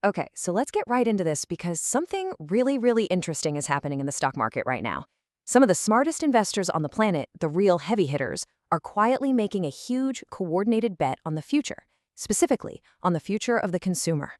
Okay, so let's get right into this because something really, really interesting is happening in the stock market right now. Some of the smartest investors on the planet, the real heavy hitters, are quietly making a huge, coordinated bet on the future, specifically on the future of the consumer.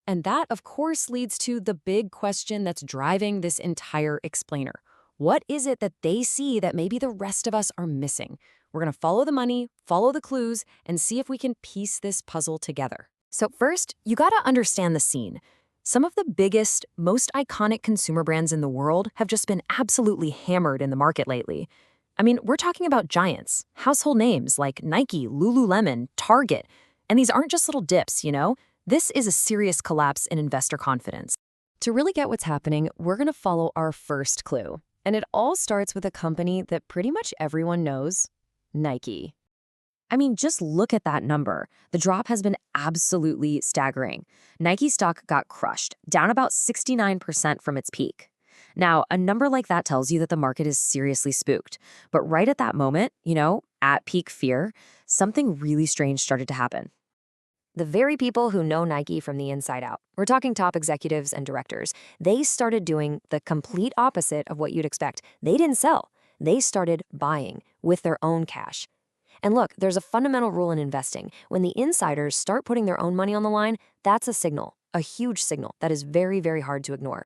And that, of course, leads to the big question that's driving this entire explainer. What is it that they see that maybe the rest of us are missing? We're going to follow the money, follow the clues, and see if we can piece this puzzle together. So first, you got to understand the scene. Some of the biggest, most iconic consumer brands in the world have just been absolutely hammered in the market lately. I mean, we're talking about giants, household names like Nike, Lululemon, Target. And these aren't just little dips, you know? This is a serious collapse in investor confidence. To really get what's happening, we're going to follow our first clue. And it all starts with a company that pretty much everyone knows, Nike. I mean, just look at that number. The drop has been absolutely staggering. Nike stock got crushed, down about 69% from its peak. Now, a number like that tells you that the market is seriously spooked. But right at that moment, at peak fear, something really strange started to happen. The very people who know Nike from the inside out, we're talking top executives and directors, they started doing the complete opposite of what you'd expect. They didn't sell. They started buying with their own cash. And look, there's a fundamental rule in investing. When the insiders start putting their own money on the line, that's a signal, a huge signal that is very, very hard to ignore.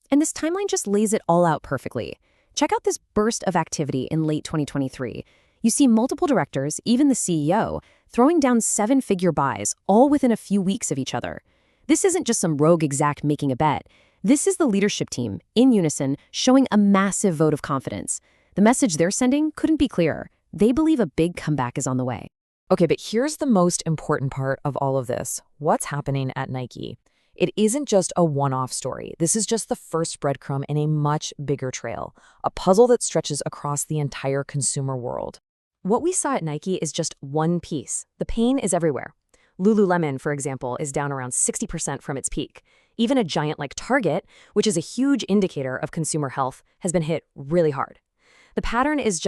And this timeline just lays it all out perfectly. Check out this burst of activity in late 2023. You see multiple directors, even the CEO, throwing down seven-figure buys, all within a few weeks of each other. This isn't just some rogue exec making a bet. This is the leadership team, in unison, showing a massive vote of confidence. The message they're sending couldn't be clearer. They believe a big comeback is on the way. Okay, but here's the most important part of all of this. What's happening at Nike? It isn't just a one-off story. This is just the first breadcrumb in a much bigger trail, a puzzle that stretches across the entire consumer world. What we saw at Nike is just one piece. The pain is everywhere. Lululemon, for example, is down around 60% from its peak. Even a giant like Target, which is a huge indicator of consumer health, has been hit really hard. The pattern is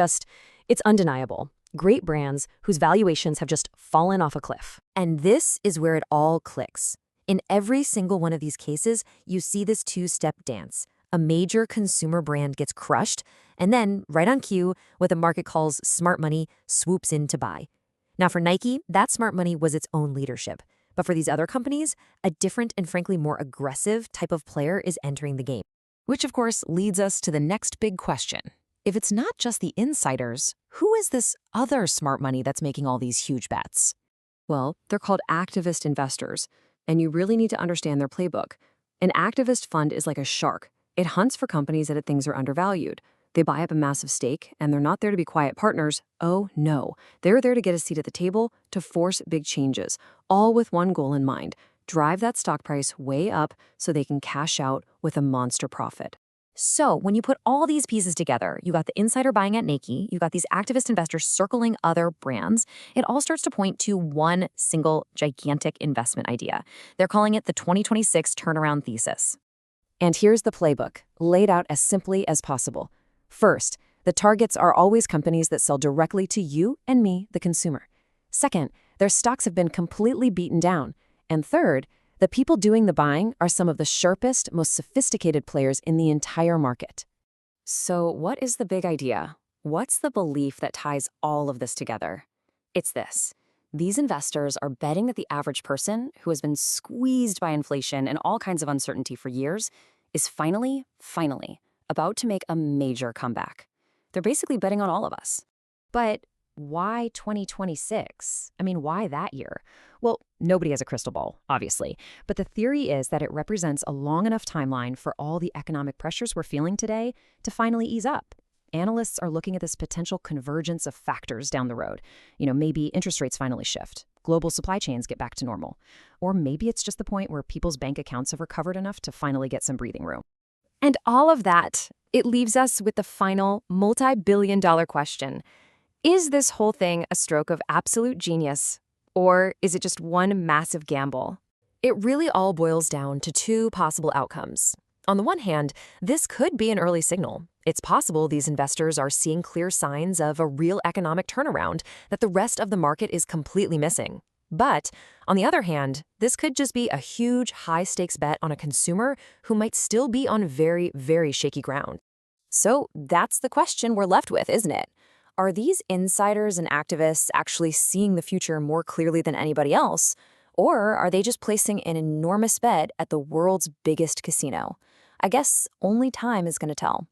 it's undeniable. Great brands whose valuations have just fallen off a cliff. And this is where it all clicks. In every single one of these cases, you see this two-step dance. A major consumer brand gets crushed, and then, right on cue, what the market calls smart money swoops in to buy. Now for Nike, that smart money was its own leadership. But for these other companies, a different and frankly more aggressive type of player is entering the game. Which of course leads us to the next big question. If it's not just the insiders, who is this other smart money that's making all these huge bets? Well, they're called activist investors, and you really need to understand their playbook. An activist fund is like a shark. It hunts for companies that it thinks are undervalued. They buy up a massive stake, and they're not there to be quiet partners. Oh, no. They're there to get a seat at the table, to force big changes, all with one goal in mind: drive that stock price way up so they can cash out with a monster profit. So when you put all these pieces together, you got the insider buying at Nike, you got these activist investors circling other brands, it all starts to point to one single gigantic investment idea. They're calling it the 2026 turnaround thesis. And here's the playbook, laid out as simply as possible. First, the targets are always companies that sell directly to you and me, the consumer. Second, their stocks have been completely beaten down. And third, the people doing the buying are some of the sharpest, most sophisticated players in the entire market. So what is the big idea? What's the belief that ties all of this together? It's this. These investors are betting that the average person who has been squeezed by inflation and all kinds of uncertainty for years is finally, about to make a major comeback. They're basically betting on all of us. But why 2026? I mean, why that year? Well, nobody has a crystal ball, obviously. But the theory is that it represents a long enough timeline for all the economic pressures we're feeling today to finally ease up. Analysts are looking at this potential convergence of factors down the road. Maybe interest rates finally shift, global supply chains get back to normal. Or maybe it's just the point where people's bank accounts have recovered enough to finally get some breathing room. And all of that, it leaves us with the final multi-billion-dollar question. Is this whole thing a stroke of absolute genius, or is it just one massive gamble? It really all boils down to two possible outcomes. On the one hand, this could be an early signal. It's possible these investors are seeing clear signs of a real economic turnaround that the rest of the market is completely missing. But, on the other hand, this could just be a huge, high-stakes bet on a consumer who might still be on very, very shaky ground. So that's the question we're left with, isn't it? Are these insiders and activists actually seeing the future more clearly than anybody else? Or are they just placing an enormous bet at the world's biggest casino? I guess only time is going to tell.